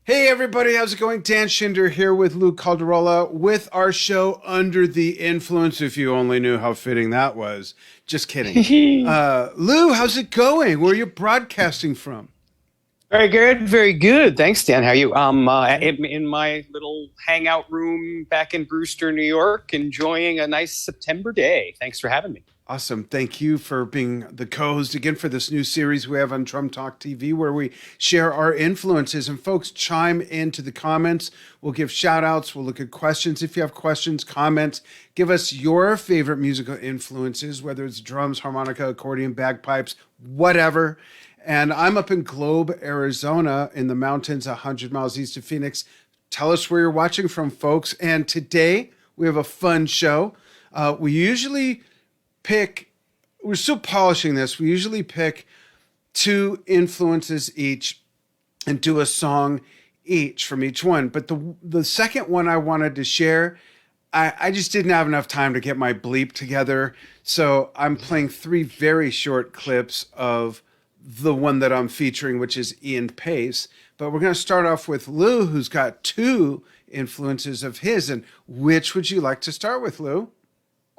Hey everybody, how's it going? Dan Schinder here with Lou Calderola with our show Under the Influence. If you only knew how fitting that was. Just kidding. Lou, how's it going? Where are you broadcasting from? Very good, very good. Thanks, Dan. How are you? Good. In my little hangout room back in Brewster, New York, enjoying a nice September day. Thanks for having me. Awesome. Thank you for being the co-host again for this new series we have on Drum Talk TV where we share our influences. And folks, chime into the comments. We'll give shout outs. We'll look at questions. If you have questions, comments, give us your favorite musical influences, whether it's drums, harmonica, accordion, bagpipes, whatever. And I'm up in Globe, Arizona, in the mountains, 100 miles east of Phoenix. Tell us where you're watching from, folks. And today we have a fun show. We usually pick, we're still polishing this. We usually pick two influences each and do a song each from each one. But the second one I wanted to share, I just didn't have enough time to get my bleep together. So I'm playing three very short clips of the one that I'm featuring, which is Ian Pace. But we're going to start off with Lou, who's got two influences of his. And which would you like to start with, Lou?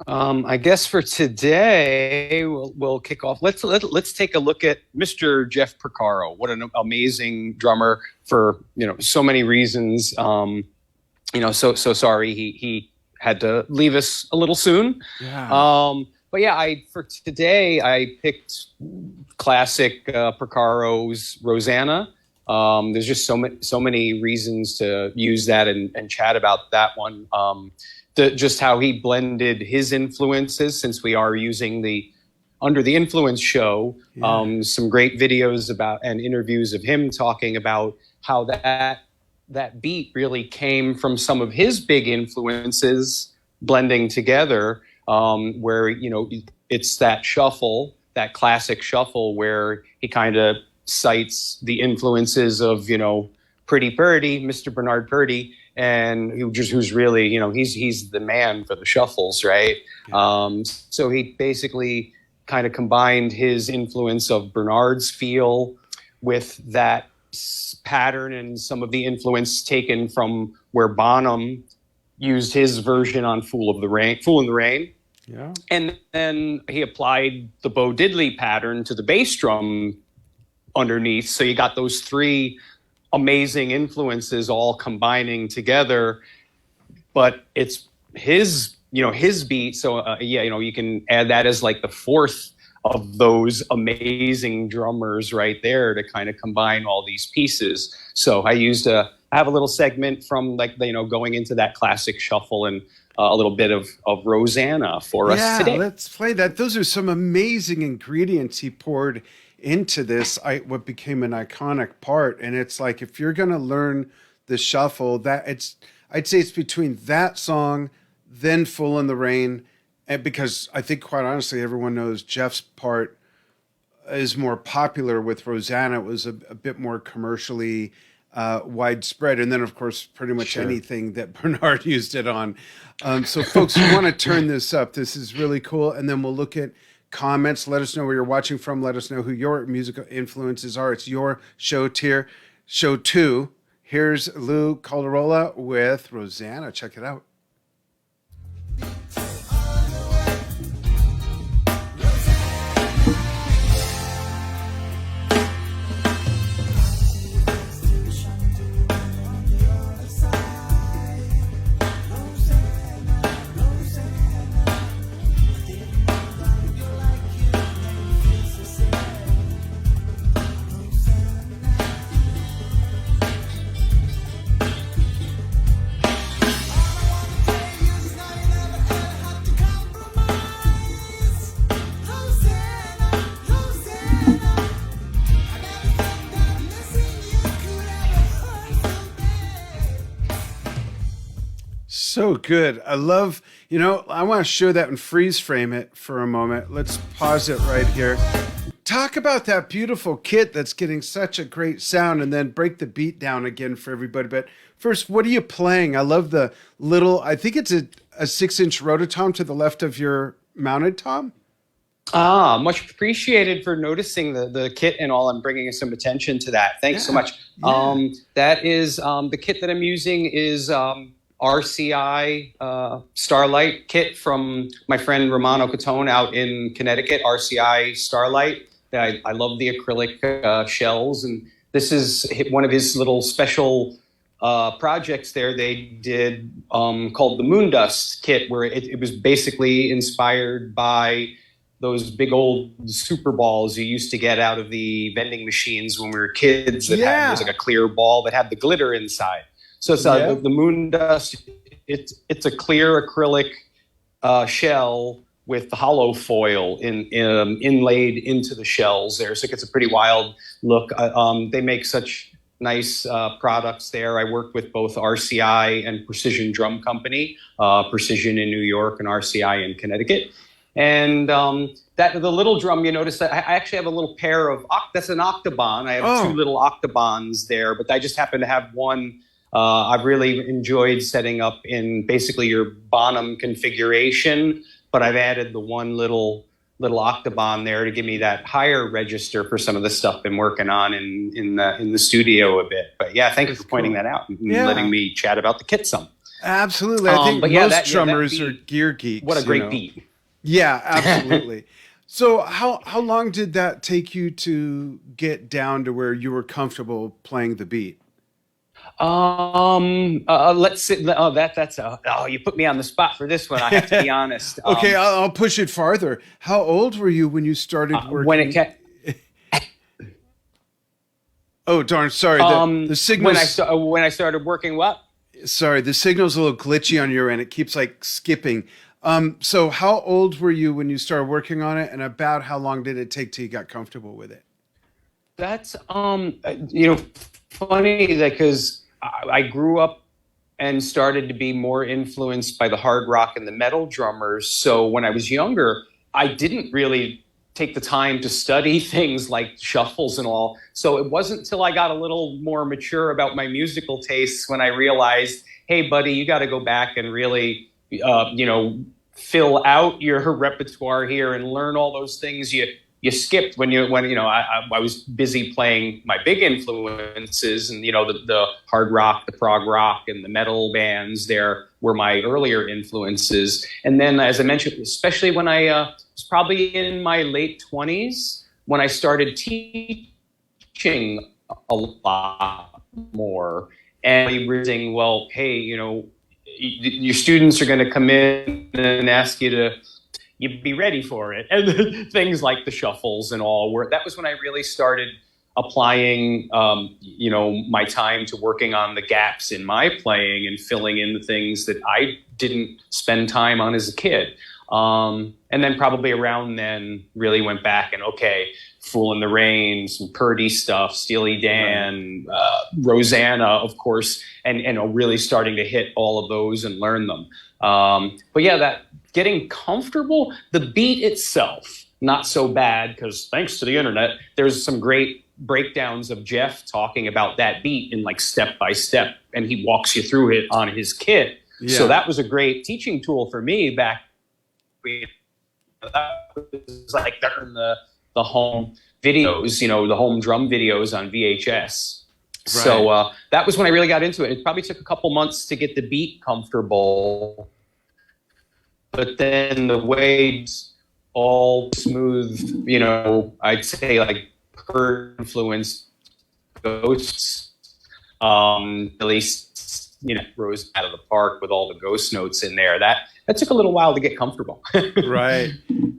I guess for today we'll kick off. Let's take a look at Mr. Jeff Porcaro. What an amazing drummer for so many reasons. So sorry he had to leave us a little soon. Yeah. But yeah, I for today I picked classic Porcaro's Rosanna. There's just so many reasons to use that and chat about that one. Just how he blended his influences, since we are using the Under the Influence show. Yeah. Some great videos about and interviews of him talking about how that beat really came from some of his big influences blending together, where it's that shuffle, that classic shuffle, where he kind of cites the influences of Pretty Purdy, Mr. Bernard Purdy, and who's really he's the man for the shuffles, right? Yeah. So he basically kind of combined his influence of Bernard's feel with that pattern and some of the influence taken from where Bonham used his version on Fool in the Rain. Yeah. And then he applied the Bo Diddley pattern to the bass drum underneath. So you got those three amazing influences all combining together, but it's his beat. So you can add that as like the fourth of those amazing drummers right there to kind of combine all these pieces. So I have a little segment from going into that classic shuffle and a little bit of Rosanna for us Yeah, today. let's play that. Those are some amazing ingredients he poured into this, what became an iconic part. And it's like, if you're going to learn the shuffle, I'd say it's between that song, then Fool in the Rain. And because I think, quite honestly, everyone knows Jeff's part is more popular. With Rosanna, it was a bit more commercially widespread. And then, of course, pretty much Sure. anything that Bernard used it on. So, folks, you want to turn this up. This is really cool. And then we'll look at comments. Let us know where you're watching from. Let us know who your musical influences are. It's your show tier. Show two. Here's Lou Calderola with Rosanna. Check it out. So good. I love, I want to show that and freeze frame it for a moment. Let's pause it right here. Talk about that beautiful kit that's getting such a great sound, and then break the beat down again for everybody. But first, what are you playing? I love the little, I think it's a 6-inch rototom to the left of your mounted tom. Much appreciated for noticing the kit and all, and bringing some attention to that. Thanks so Yeah, much. yeah. That is the kit that I'm using is RCI Starlight kit from my friend Romano Catone out in Connecticut. RCI Starlight. I love the acrylic shells, and this is one of his little special projects there they did called the Moondust kit, where it was basically inspired by those big old super balls you used to get out of the vending machines when we were kids, that had, there's like Yeah. a clear ball that had the glitter inside. So it's Yeah. the Moondust. It's a clear acrylic shell with the hollow foil inlaid into the shells there. So it gets a pretty wild look. They make such nice products there. I work with both RCI and Precision Drum Company, Precision in New York and RCI in Connecticut. And that the little drum, you notice that I actually have a little pair of, that's an Octobon. I have two little Octobons there, but I just happen to have one. I've really enjoyed setting up in basically your Bonham configuration, but I've added the one little Octobon there to give me that higher register for some of the stuff I've been working on in the studio a bit. But yeah, thank you for pointing that out and letting me chat about the kit some. Absolutely. I think most drummers are gear geeks. What a great beat. Yeah, absolutely. So how long did that take you to get down to where you were comfortable playing the beat? Let's see. Oh, you put me on the spot for this one. I have to be honest. Okay, I'll push it farther. How old were you when you started working? When it came. Oh darn! Sorry, the signal. When I started working, what? Sorry, the signal's a little glitchy on your end. It keeps like skipping. So how old were you when you started working on it, and about how long did it take till you got comfortable with it? That's funny that because I grew up and started to be more influenced by the hard rock and the metal drummers. So when I was younger, I didn't really take the time to study things like shuffles and all. So it wasn't until I got a little more mature about my musical tastes when I realized, hey, buddy, you got to go back and really, fill out your repertoire here and learn all those things you skipped when I was busy playing my big influences, and the hard rock, the prog rock, and the metal bands there were my earlier influences. And then, as I mentioned, especially when I was probably in my late 20s when I started teaching a lot more, and realizing, well, hey, your students are going to come in and ask you to be ready for it, and things like the shuffles and all. That was when I really started applying, my time to working on the gaps in my playing and filling in the things that I didn't spend time on as a kid. And then probably around then really went back and, okay, Fool in the Rain, some Purdy stuff, Steely Dan, Rosanna, of course, and really starting to hit all of those and learn them. But yeah, that getting comfortable, the beat itself, not so bad, because thanks to the internet, there's some great breakdowns of Jeff talking about that beat in like step by step, and he walks you through it on his kit. Yeah. So that was a great teaching tool for me back. That was like the home videos, the home drum videos on VHS. Right. So that was when I really got into it. It probably took a couple months to get the beat comfortable, but then the waves all smooth, I'd say like per influence Ghosts, really, rose out of the park with all the Ghost notes in there. That took a little while to get comfortable. Right.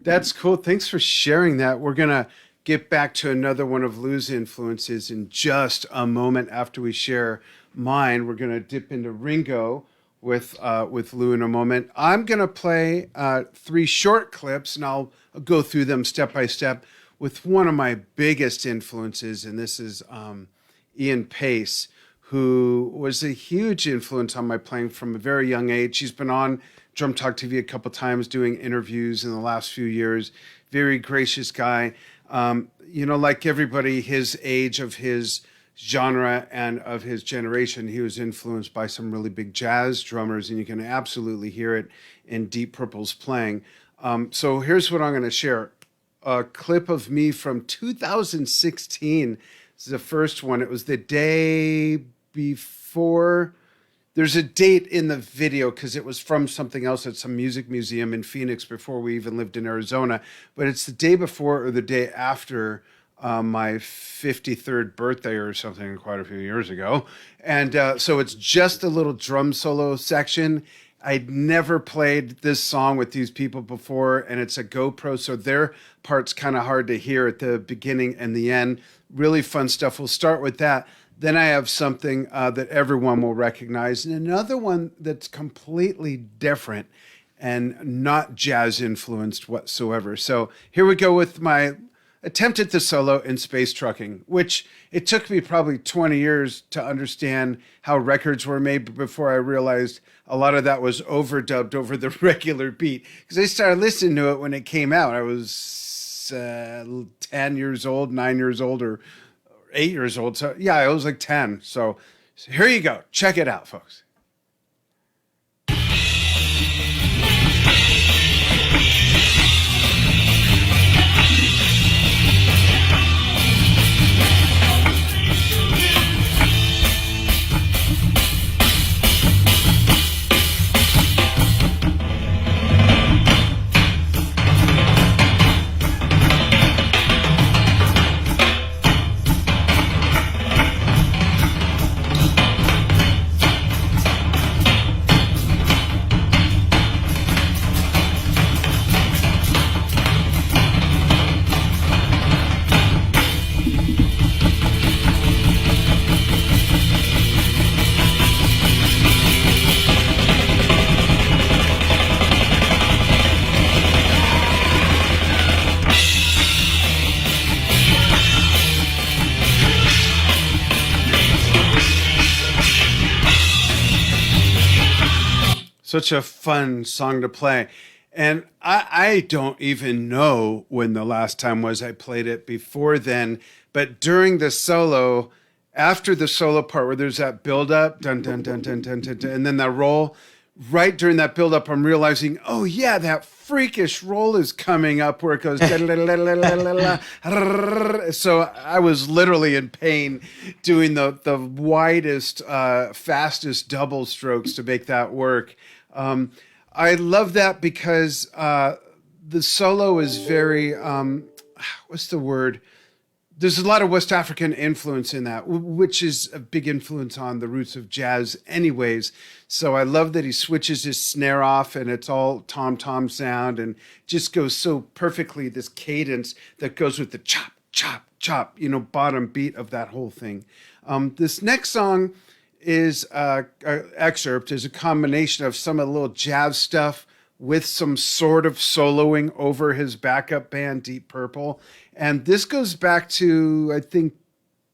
That's cool. Thanks for sharing that. We're going to get back to another one of Lou's influences in just a moment after we share mine. We're going to dip into Ringo with Lou in a moment. I'm going to play 3 short clips, and I'll go through them step by step with one of my biggest influences, and this is Ian Pace, who was a huge influence on my playing from a very young age. He's been on Drum Talk TV a couple times doing interviews in the last few years. Very gracious guy. Like everybody his age, of his genre and of his generation, he was influenced by some really big jazz drummers, and you can absolutely hear it in Deep Purple's playing. So here's what I'm going to share. a clip of me from 2016. This is the first one. It was the day before. There's a date in the video because it was from something else at some music museum in Phoenix before we even lived in Arizona. But it's the day before or the day after my 53rd birthday or something quite a few years ago. And so it's just a little drum solo section. I'd never played this song with these people before, and it's a GoPro, so their part's kind of hard to hear at the beginning and the end. Really fun stuff. We'll start with that. Then I have something that everyone will recognize, and another one that's completely different and not jazz influenced whatsoever. So here we go with my attempt at the solo in Space Trucking, which it took me probably 20 years to understand how records were made before I realized a lot of that was overdubbed over the regular beat. Because I started listening to it when it came out. I was 10 years old, 9 years old, or 8 years old. So yeah, I was like 10. So here you go. Check it out, folks. Such a fun song to play. And I don't even know when the last time was I played it before then, but during the solo, after the solo part where there's that build up, dun, dun, dun, dun, dun, dun, dun, and then that roll, right during that build up, I'm realizing, oh yeah, that freakish roll is coming up where it goes. So I was literally in pain doing the widest, fastest double strokes to make that work. I love that because the solo is very, what's the word? There's a lot of West African influence in that, which is a big influence on the roots of jazz anyways. So I love that he switches his snare off and it's all tom-tom sound and just goes so perfectly, this cadence that goes with the chop, chop, chop, bottom beat of that whole thing. This next song is an excerpt, is a combination of some of the little jazz stuff with some sort of soloing over his backup band, Deep Purple. And this goes back to, I think,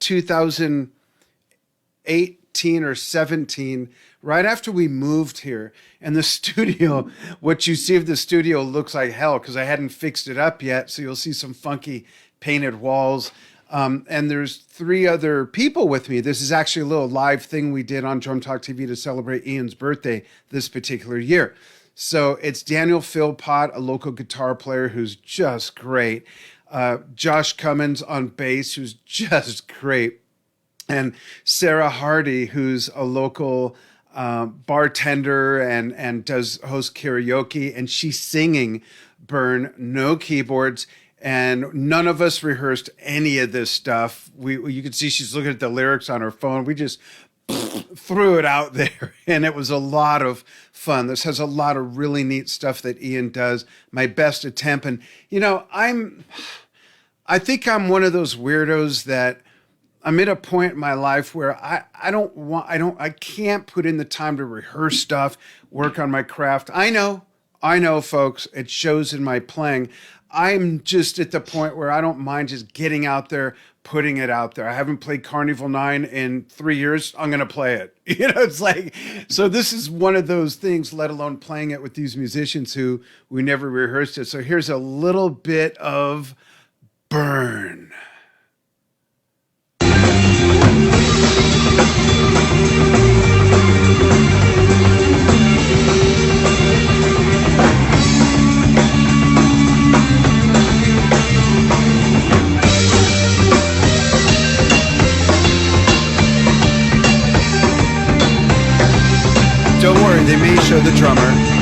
2018 or 17, right after we moved here. And the studio, what you see of the studio looks like hell because I hadn't fixed it up yet. So you'll see some funky painted walls. And there's 3 other people with me. This is actually a little live thing we did on Drum Talk TV to celebrate Ian's birthday this particular year. So it's Daniel Philpott, a local guitar player who's just great. Josh Cummins on bass, who's just great. And Sarah Hardy, who's a local bartender and does host karaoke. And she's singing Burn, no keyboards. And none of us rehearsed any of this stuff. You can see she's looking at the lyrics on her phone. We just threw it out there, and it was a lot of fun. This has a lot of really neat stuff that Ian does. My best attempt. And, I think I'm one of those weirdos that I'm at a point in my life where I can't put in the time to rehearse stuff, work on my craft. I know, folks, it shows in my playing. I'm just at the point where I don't mind just getting out there, putting it out there. I haven't played Carnival 9 in 3 years. I'm going to play it. It's like, so this is one of those things, let alone playing it with these musicians who we never rehearsed it. So here's a little bit of Burn. Don't worry, they may show the drummer.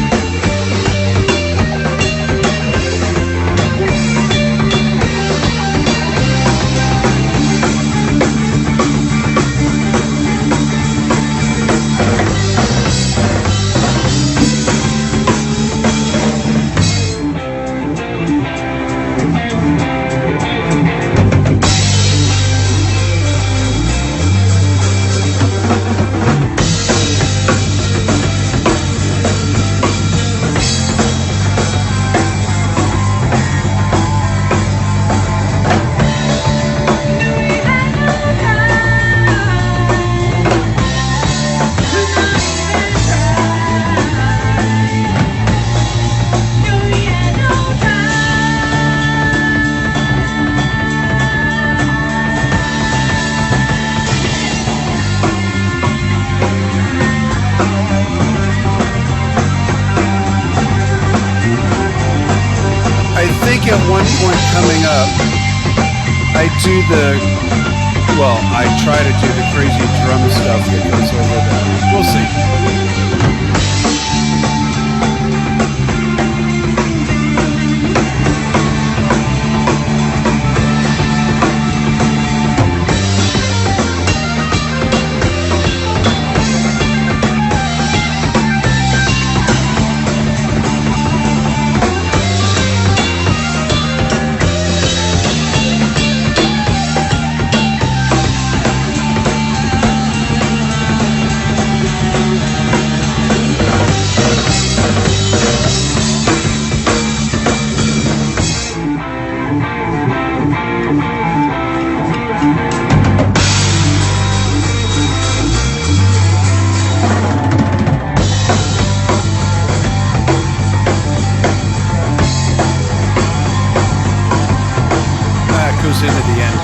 At one point coming up, I try to do the crazy drum stuff that goes over that. We'll see. Into the end.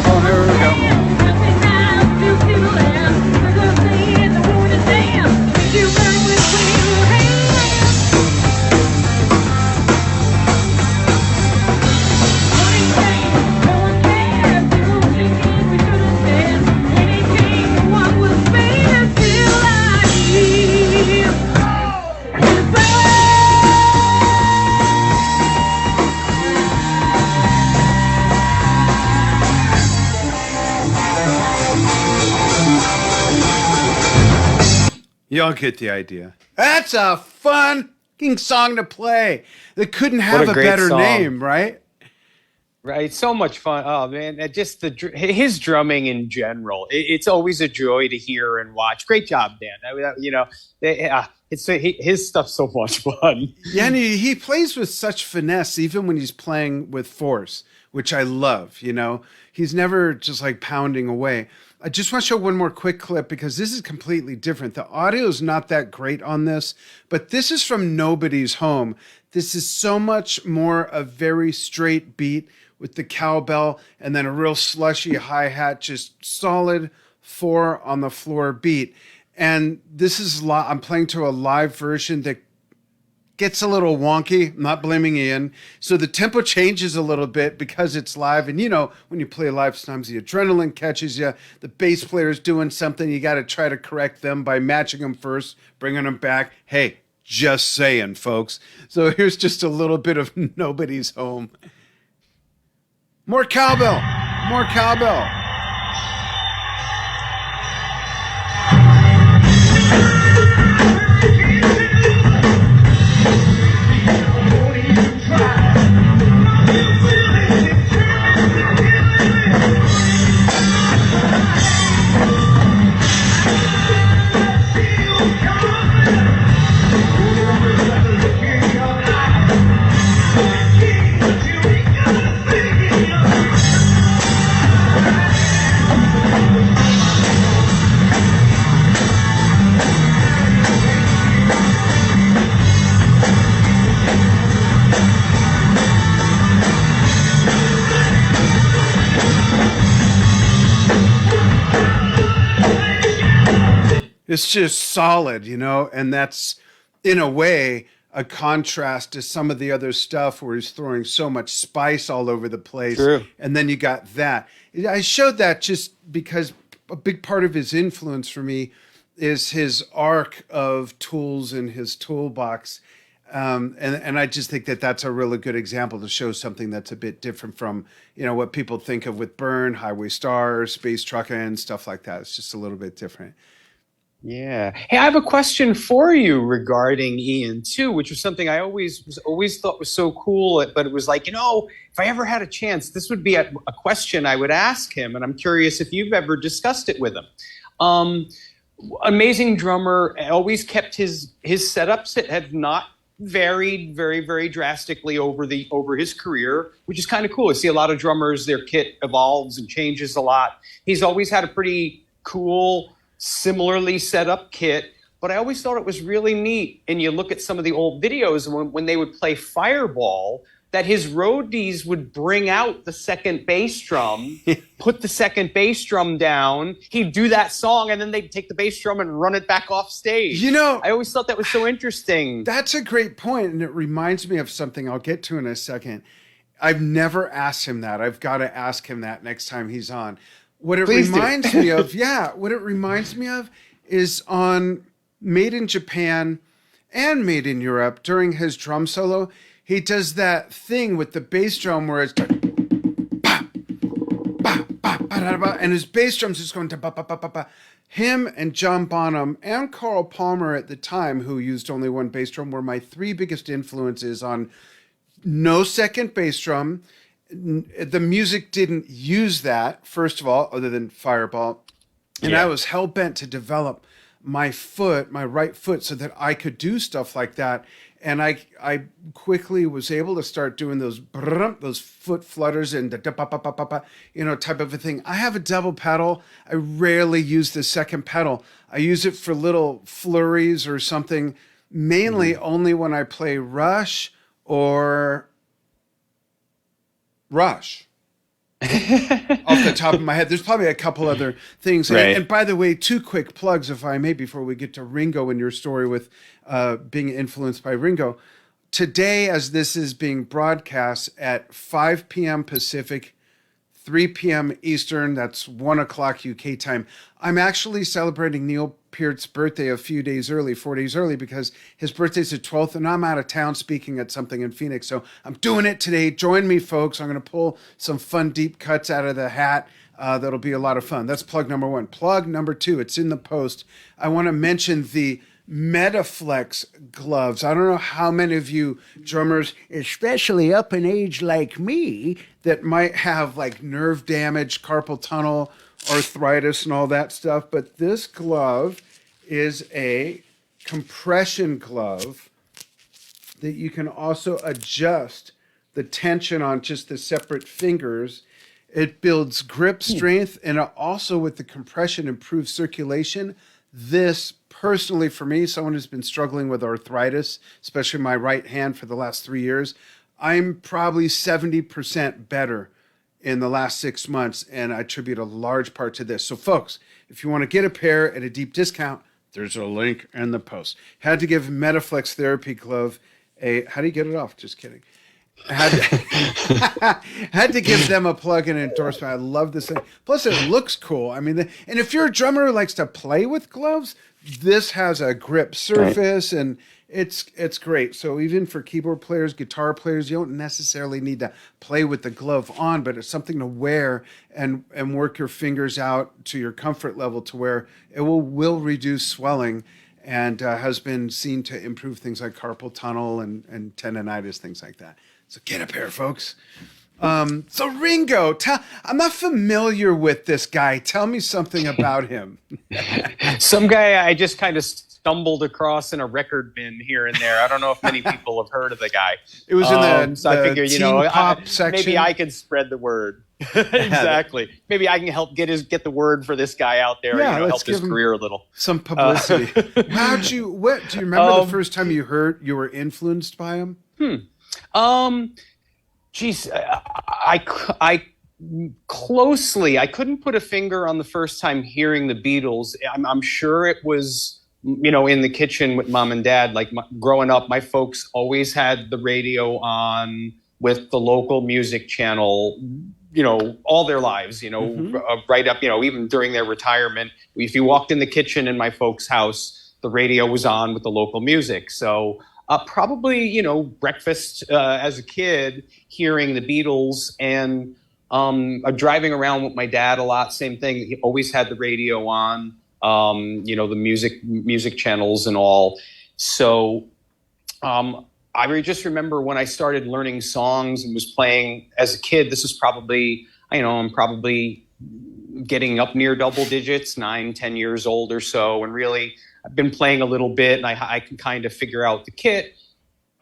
Oh, here we go. Y'all get the idea. That's a fun song to play. That couldn't have a better name, right? Right, so much fun. Oh man, just his drumming in general. It's always a joy to hear and watch. Great job, Dan. His stuff's so much fun. Yeah, and he plays with such finesse, even when he's playing with force, which I love. He's never just like pounding away. I just want to show one more quick clip because this is completely different. The audio is not that great on this, but this is from Nobody's Home. This is so much more a very straight beat with the cowbell and then a real slushy hi-hat, just solid 4 on the floor beat. And this is I'm playing to a live version that gets a little wonky. I'm not blaming Ian. So the tempo changes a little bit because it's live. And when you play live, sometimes the adrenaline catches you. The bass player's doing something. You got to try to correct them by matching them first, bringing them back. Hey, just saying, folks. So here's just a little bit of Nobody's Home. More cowbell. More cowbell. It's just solid, and that's, in a way, a contrast to some of the other stuff where he's throwing so much spice all over the place. True. And then you got that. I showed that just because a big part of his influence for me is his arc of tools in his toolbox. And I just think that that's a really good example to show something that's a bit different from, what people think of with Burn, Highway Star, Space Truckin', and stuff like that. It's just a little bit different. Yeah. Hey, I have a question for you regarding Ian too, which was something I always thought was so cool. But it was like, if I ever had a chance, this would be a question I would ask him, and I'm curious if you've ever discussed it with him. Amazing drummer, always kept his setups that have not varied very, very drastically over his career, which is kind of cool. I see a lot of drummers, their kit evolves and changes a lot. He's always had a pretty cool, similarly set up kit, but I always thought it was really neat. And you look at some of the old videos when they would play Fireball, that his roadies would bring out the second bass drum, put the second bass drum down. He'd do that song, and then they'd take the bass drum and run it back off stage. I always thought that was so interesting. That's a great point, and it reminds me of something I'll get to in a second. I've never asked him that. I've got to ask him that next time he's on. What it reminds me of, what it reminds me of is on Made in Japan and Made in Europe, during his drum solo, he does that thing with the bass drum where it's bah, bah, bah, bah, bah, and his bass drum's just going to bah, bah, bah, bah, bah. Him and John Bonham and Carl Palmer at the time, who used only one bass drum, were my three biggest influences on no second bass drum. The music didn't use that, first of all, other than Fireball. And I was hell-bent to develop my right foot, so that I could do stuff like that. And I quickly was able to start doing those foot flutters and the type of a thing. I have a double pedal. I rarely use the second pedal. I use it for little flurries or something, mainly only when I play Rush or Rush. Off the top of my head. There's probably a couple other things. Right. And by the way, two quick plugs, if I may, before we get to Ringo and your story with being influenced by Ringo. Today, as this is being broadcast at 5 p.m. Pacific, 3 p.m. Eastern, that's 1 o'clock UK time, I'm actually celebrating Neil Peart's birthday a few days early, 4 days early, because his birthday's the 12th, and I'm out of town speaking at something in Phoenix. So I'm doing it today. Join me, folks. I'm going to pull some fun deep cuts out of the hat. That'll be a lot of fun. That's plug number one. Plug number two, it's in the post. I want to mention the Metaflex gloves. I don't know how many of you drummers, especially up in age like me, that might have like nerve damage, carpal tunnel, arthritis, and all that stuff. But this glove is a compression glove that you can also adjust the tension on just the separate fingers. It builds grip strength, and it also, with the compression, improves circulation. This, personally, for me, someone who's been struggling with arthritis, especially my right hand for the last 3 years, I'm probably 70% better in the last 6 months, and I attribute a large part to this. So, folks, if you want to get a pair at a deep discount, there's a link in the post. Had to give Metaflex Therapy Glove a... How do you get it off? Just kidding. Had to give them a plug and endorsement. I love this thing. Plus, it looks cool. I mean, and if you're a drummer who likes to play with gloves, this has a grip surface, and it's great. So even for keyboard players, guitar players, you don't necessarily need to play with the glove on, but it's something to wear and work your fingers out to your comfort level, to where it will reduce swelling, and has been seen to improve things like carpal tunnel and tendonitis, things like that. So get a pair, folks. So Ringo, I'm not familiar with this guy. Tell me something about him. Some guy I just kind of stumbled across in a record bin here and there. I don't know if many people have heard of the guy. It was in so I figure, pop section. Maybe I can spread the word. Exactly. Maybe I can help get the word for this guy out there. Yeah, help his career a little. Some publicity. Do you remember the first time you were influenced by him? Geez, I closely, I couldn't put a finger on the first time hearing the Beatles. I'm sure it was, in the kitchen with mom and dad. Like growing up, my folks always had the radio on with the local music channel all their lives, right up, even during their retirement. If you walked in the kitchen in my folks' house, the radio was on with the local music. So probably, breakfast as a kid, hearing the Beatles, and driving around with my dad a lot. Same thing. He always had the radio on, the music channels and all. So I just remember when I started learning songs and was playing as a kid. This is probably, I'm probably getting up near double digits, 9, 10 years old or so. And really, I've been playing a little bit, and I can kind of figure out the kit.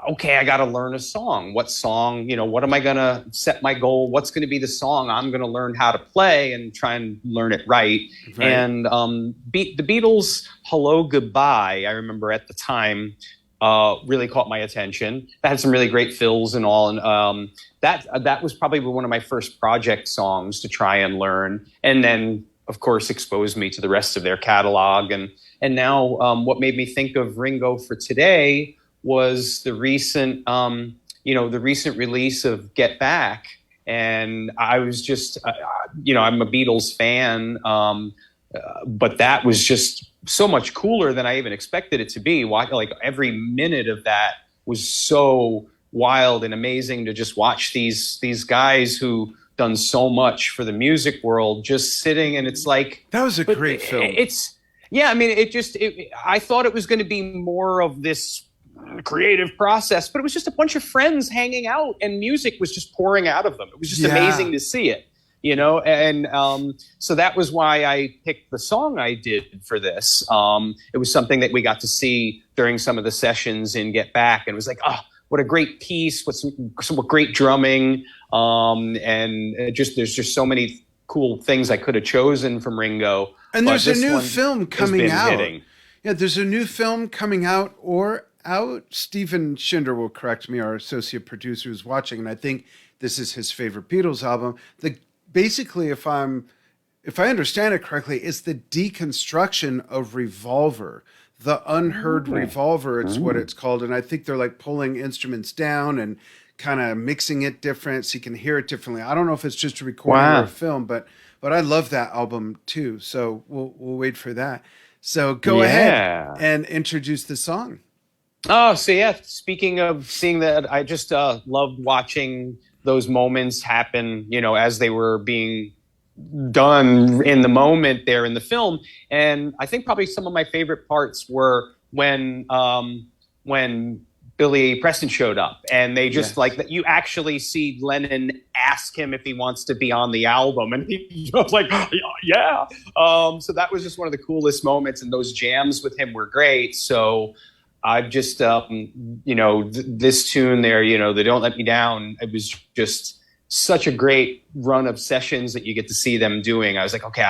Okay, I got to learn a song. What song, what am I going to set my goal? What's going to be the song I'm going to learn how to play and try and learn it right. And the Beatles' Hello, Goodbye, I remember at the time, really caught my attention. That had some really great fills and all. And that was probably one of my first project songs to try and learn. And then, of course, exposed me to the rest of their catalog. And now what made me think of Ringo for today was the recent, the recent release of Get Back. And I was just, I'm a Beatles fan, but that was just so much cooler than I even expected it to be. Like every minute of that was so wild and amazing to just watch these guys who done so much for the music world just sitting, and it's like that was a great film. I thought it was going to be more of this creative process, but it was just a bunch of friends hanging out, and music was just pouring out of them. It was just amazing to see it, and so that was why I picked the song I did for this. It was something that we got to see during some of the sessions in Get Back, and it was like, oh, what a great piece, what great drumming, and there's just so many cool things I could have chosen from Ringo. And there's a new film coming out. Yeah, there's a new film coming out Stephen Schinder will correct me, our associate producer who's watching, and I think this is his favorite Beatles album. Basically, if I understand it correctly, it's the deconstruction of Revolver, the unheard Revolver. It's what it's called, and I think they're like pulling instruments down and kind of mixing it different so you can hear it differently. I don't know if it's just a recording or a film, but I love that album too. So we'll wait for that. So go ahead and introduce the song. Oh, so yeah, speaking of seeing that, I just loved watching those moments happen, as they were being done in the moment there in the film. And I think probably some of my favorite parts were when Billy Preston showed up, and they just like that. You actually see Lennon ask him if he wants to be on the album, and he was like, yeah. So that was just one of the coolest moments, and those jams with him were great. So I've just, this tune there, the Don't Let Me Down, it was just such a great run of sessions that you get to see them doing. I was like, okay,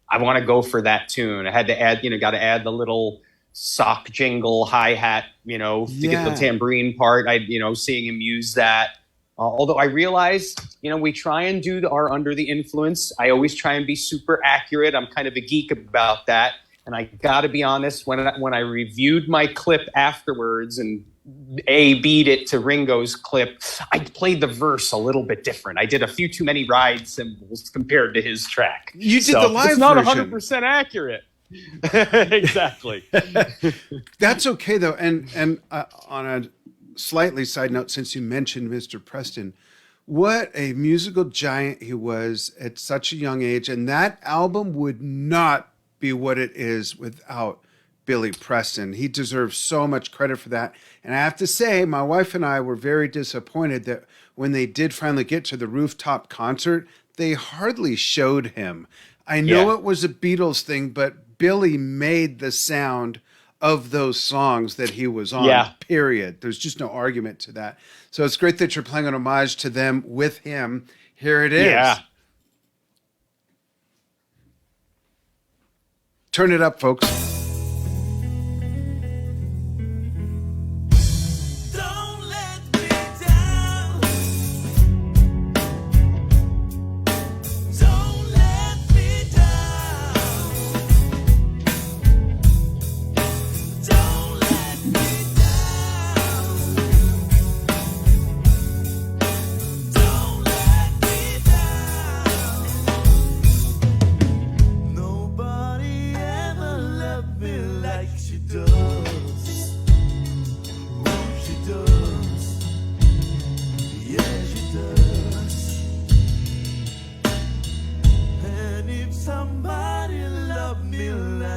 I want to go for that tune. I had to add, got to add the little sock jingle hi-hat, to get the tambourine part. Seeing him use that. Although I realize, we try and do our Under the Influence. I always try and be super accurate. I'm kind of a geek about that. And I got to be honest, when I reviewed my clip afterwards and beat it to Ringo's clip, I played the verse a little bit different. I did a few too many ride cymbals compared to his track. You did the live version. It's not 100% accurate. Exactly. That's okay, though. And on a slightly side note, since you mentioned Mr. Preston, what a musical giant he was at such a young age. And that album would not be what it is without Billy Preston. He deserves so much credit for that. And I have to say, my wife and I were very disappointed that when they did finally get to the rooftop concert, they hardly showed him. I know it was a Beatles thing, but Billy made the sound of those songs that he was on, period. There's just no argument to that. So it's great that you're playing an homage to them with him. Here it is. Yeah. Turn it up, folks. Don't let me down. Don't let me down. Don't let me down. Don't let me down.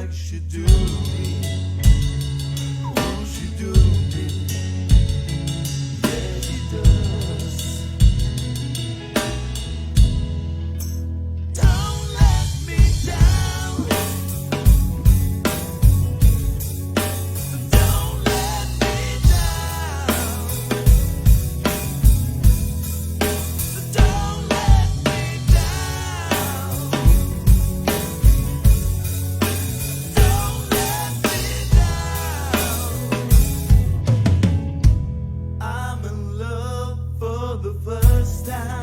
like she do me. Oh, she do me. Yeah, she does. Don't let me down. Don't let me down. Don't let me down. Don't let me down. I'm in love for the first time.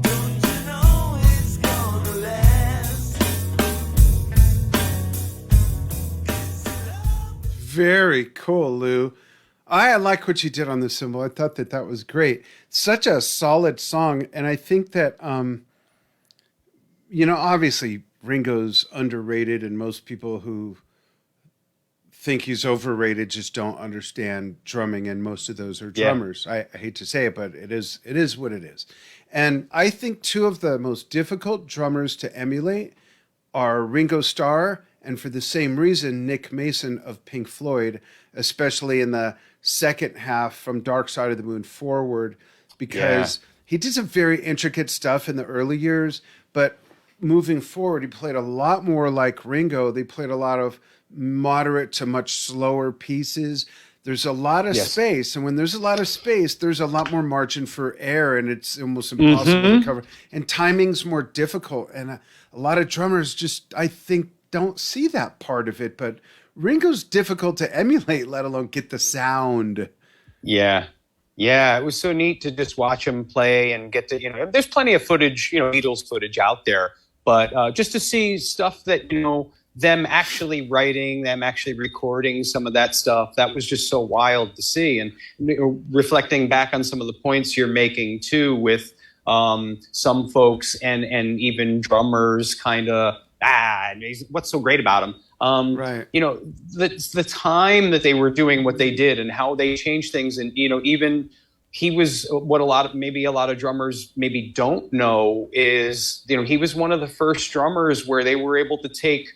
Don't you know it's gonna last? Very cool, Lou. I like what you did on the cymbal. I thought that was great. Such a solid song, and I think that obviously Ringo's underrated, and most people who think he's overrated just don't understand drumming, and most of those are Yeah. drummers. I hate to say it, but it is what it is. And I think two of the most difficult drummers to emulate are Ringo Starr, and for the same reason, Nick Mason of Pink Floyd, especially in the second half from Dark Side of the Moon forward, because he did some very intricate stuff in the early years, but moving forward, he played a lot more like Ringo. They played a lot of moderate to much slower pieces. There's a lot of Yes. space, and when there's a lot of space, there's a lot more margin for error, and it's almost impossible to cover. And timing's more difficult, and a lot of drummers just, I think, don't see that part of it. But Ringo's difficult to emulate, let alone get the sound. Yeah. Yeah, it was so neat to just watch him play and get to, there's plenty of footage, Beatles footage out there, but just to see stuff that, them actually writing, them actually recording some of that stuff, that was just so wild to see. And reflecting back on some of the points you're making too with some folks and even drummers kind of, what's so great about them? Right. The time that they were doing what they did and how they changed things. And, even he was what a lot of drummers maybe don't know is, he was one of the first drummers where they were able to take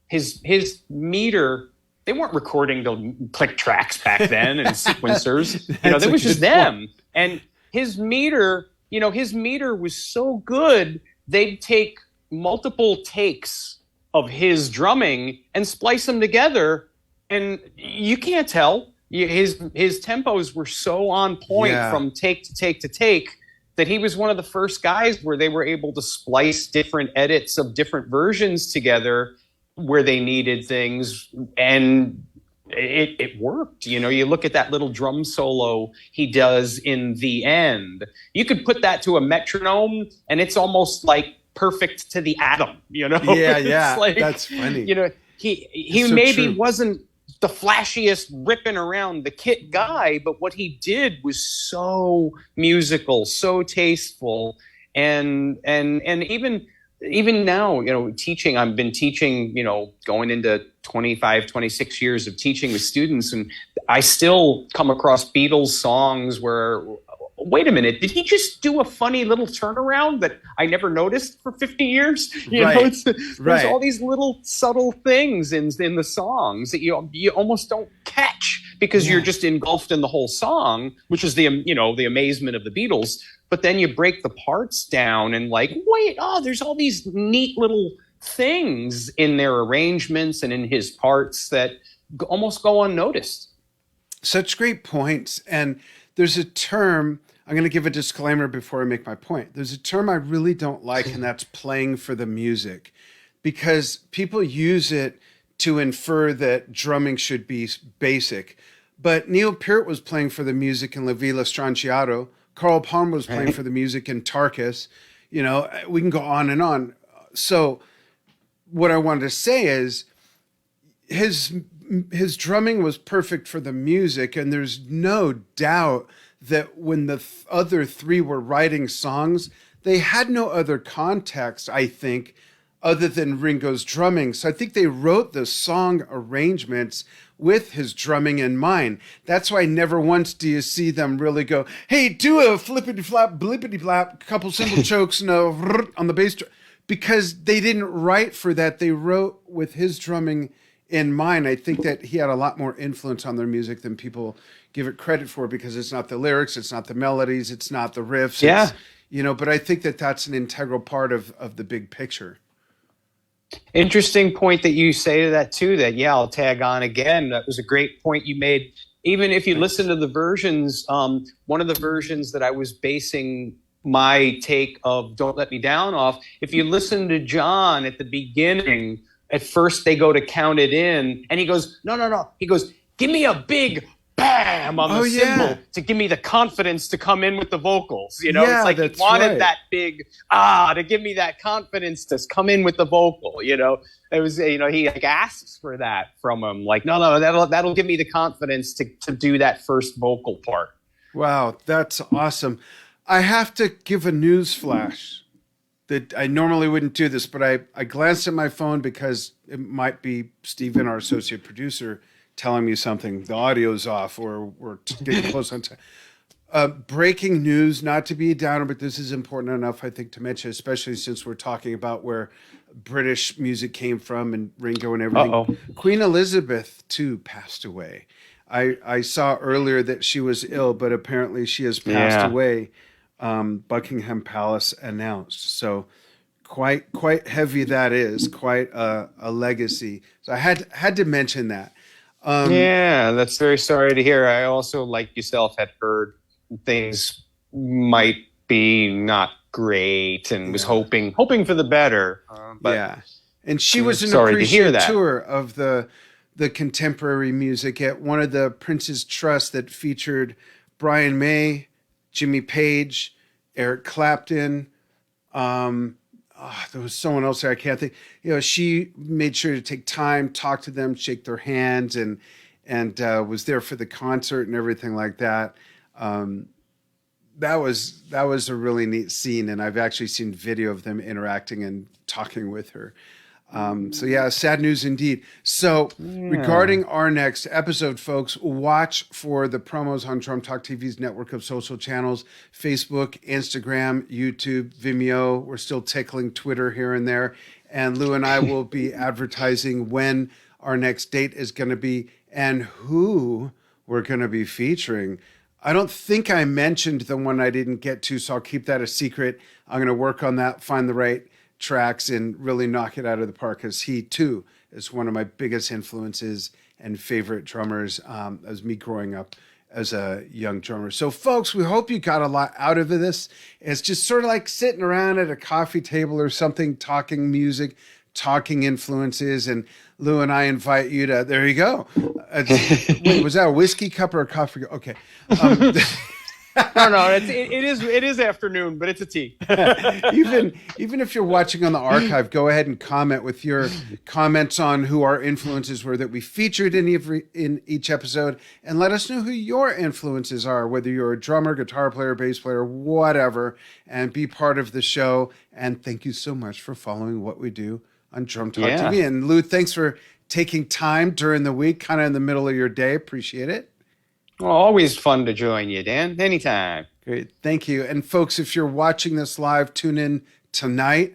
his meter. They weren't recording the click tracks back then and sequencers. That's That a was just good them. And his meter was so good, they'd take multiple takes of his drumming and splice them together, and you can't tell. His tempos were so on point from take to take to take that he was one of the first guys where they were able to splice different edits of different versions together where they needed things, and it worked. You look at that little drum solo he does in the end. You could put that to a metronome, and it's almost like perfect to the atom. Yeah, It's like, that's funny. He It's so maybe true. wasn't the flashiest ripping around the kit guy, but what he did was so musical, so tasteful, and even now, teaching, I've been teaching, going into 25, 26 years of teaching with students, and I still come across Beatles songs where, wait a minute, did he just do a funny little turnaround that I never noticed for 50 years? Right. There's all these little subtle things in the songs that you almost don't catch because you're just engulfed in the whole song, which is the amazement of the Beatles. But then you break the parts down and there's all these neat little things in their arrangements and in his parts that almost go unnoticed. Such great points. And there's a term, I'm going to give a disclaimer before I make my point. There's a term I really don't like, and that's playing for the music, because people use it to infer that drumming should be basic. But Neil Peart was playing for the music in La Villa Strangiato. Carl Palmer was playing for the music in Tarkus. We can go on and on. So what I wanted to say is his drumming was perfect for the music, and there's no doubt that when the other three were writing songs, they had no other context, I think, other than Ringo's drumming. So I think they wrote the song arrangements with his drumming in mind. That's why never once do you see them really go, hey, do a flippity flap, blippity flap, couple cymbal chokes, no, on the bass drum. because they didn't write for that. They wrote with his drumming in mind. I think that he had a lot more influence on their music than people give it credit for, because it's not the lyrics, it's not the melodies, it's not the riffs. Yeah. But I think that that's an integral part of the big picture. Interesting point that you say to that too, that, yeah, I'll tag on again. That was a great point you made. Even if you listen to the versions, one of the versions that I was basing my take of Don't Let Me Down off, if you listen to John at the beginning, at first they go to count it in, and he goes, no. He goes, give me a big bam on the cymbal to give me the confidence to come in with the vocals. It's like he wanted that big to give me that confidence to come in with the vocal. It was he like asks for that from him. Like, no, that'll give me the confidence to do that first vocal part. Wow, that's awesome. I have to give a news flash that I normally wouldn't do this, but I glanced at my phone because it might be Steven, our associate producer, telling me something. The audio's off, or we're getting close on time. Breaking news, not to be a downer, but this is important enough, I think, to mention, especially since we're talking about where British music came from and Ringo and everything. Uh-oh. Queen Elizabeth, too, passed away. I saw earlier that she was ill, but apparently she has passed away. Buckingham Palace announced. So quite heavy that is, quite a legacy. So I had to mention that. That's very sorry to hear. I also, like yourself, had heard things might be not great and was hoping for the better. But and she was an appreciator of the contemporary music at one of the Prince's Trust that featured Brian May, Jimmy Page, Eric Clapton. There was someone else there I can't think. She made sure to take time, talk to them, shake their hands, and was there for the concert and everything like that. That was a really neat scene, and I've actually seen video of them interacting and talking with her. Sad news indeed. So regarding our next episode, folks, watch for the promos on Drum Talk TV's network of social channels: Facebook, Instagram, YouTube, Vimeo. We're still tickling Twitter here and there. And Lou and I will be advertising when our next date is going to be and who we're going to be featuring. I don't think I mentioned the one I didn't get to, so I'll keep that a secret. I'm going to work on that, find the right tracks, and really knock it out of the park, because he too is one of my biggest influences and favorite drummers as me growing up as a young drummer. So folks, we hope you got a lot out of this. It's just sort of like sitting around at a coffee table or something, talking music, talking influences, and Lou and I invite you to, there you go. Wait, was that a whiskey cup or a coffee? Okay. No, it is afternoon, but it's a tea. even if you're watching on the archive, go ahead and comment with your comments on who our influences were that we featured in each episode, and let us know who your influences are, whether you're a drummer, guitar player, bass player, whatever, and be part of the show. And thank you so much for following what we do on Drum Talk TV. And Lou, thanks for taking time during the week, kind of in the middle of your day. Appreciate it. Well, always fun to join you, Dan. Anytime. Great. Thank you. And folks, if you're watching this live, tune in tonight.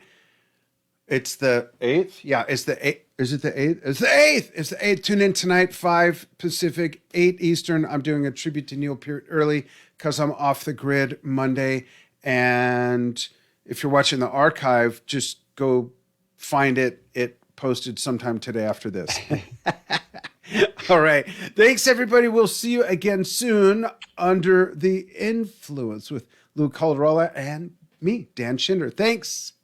It's the 8th. Yeah, it's the 8th. Is it the 8th? It's the 8th. It's the 8th. Tune in tonight, 5 Pacific, 8 Eastern. I'm doing a tribute to Neil Peart early because I'm off the grid Monday. And if you're watching the archive, just go find it. It posted sometime today after this. All right. Thanks, everybody. We'll see you again soon under the influence with Lou Calderola and me, Dan Schinder. Thanks.